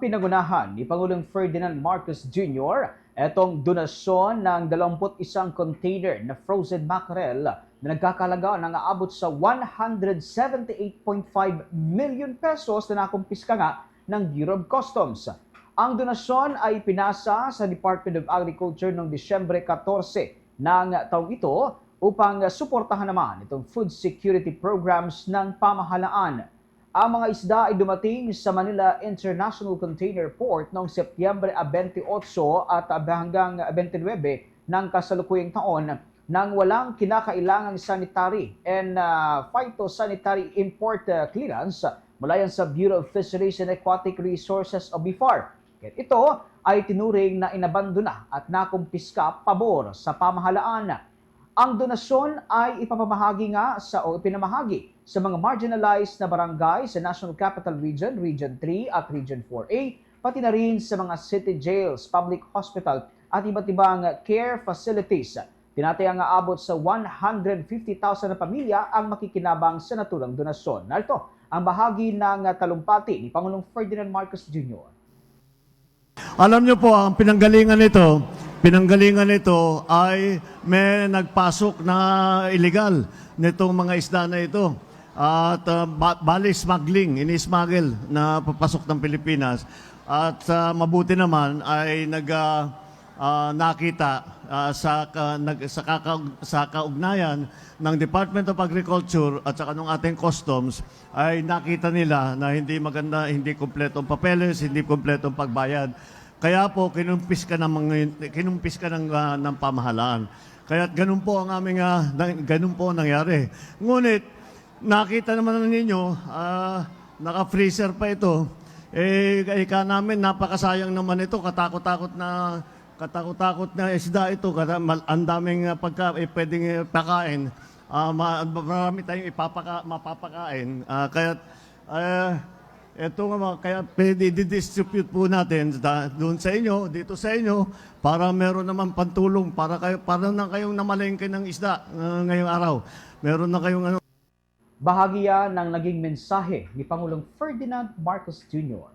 Pinagunahan ni Pangulong Ferdinand Marcos Jr. itong donasyon ng 21 container na frozen mackerel na nagkakalaga ng aabot sa 178.5 million pesos na nakumpiska nga ng Bureau of Customs. Ang donasyon ay pinasa sa Department of Agriculture noong Disyembre 14 ng taong ito upang suportahan naman itong food security programs ng pamahalaan. Ang mga isda ay dumating sa Manila International Container Port noong Setyembre 28 at hanggang 29 ng kasalukuyang taon nang walang kinakailangang sanitary and phytosanitary import clearance mula yan sa Bureau of Fisheries and Aquatic Resources o BIFAR. Ito ay tinuring na inabandona at nakumpiska pabor sa pamahalaan. Ang donasyon ay ipinamahagi sa mga marginalized na barangay sa National Capital Region, Region 3 at Region 4A, pati na rin sa mga city jails, public hospital at iba't ibang care facilities. Tinatayang aabot sa 150,000 na pamilya ang makikinabang sa naturang donasyon. Narito ang bahagi ng talumpati ni Pangulong Ferdinand Marcos Jr. Alam niyo po, ang pinanggalingan nito ay may nagpasok na illegal nitong mga isda na ito. At bali smuggling, ini-smuggle na papasok ng Pilipinas. At mabuti naman ay nakita sa kaugnayan ng Department of Agriculture at saka ng ating customs ay nakita nila na hindi maganda, hindi kumpletong papeles, hindi kumpletong pagbayad. Kaya po kinumpis ka ng pamahalaan. Kaya ganun po ang aming ganun po nangyari. Ngunit nakita naman ninyo, naka-freezer pa ito. Ika namin napakasayang naman ito, katakot-takot na isda ito, ang daming pwedeng pakain. Marami tayong mapapakain. Kaya i-distribute po natin doon sa inyo, dito sa inyo, para meron naman pantulong, para na kayong namalengke ng isda ngayong araw. Meron na kayong Bahagi yan ng naging mensahe ni Pangulong Ferdinand Marcos Jr.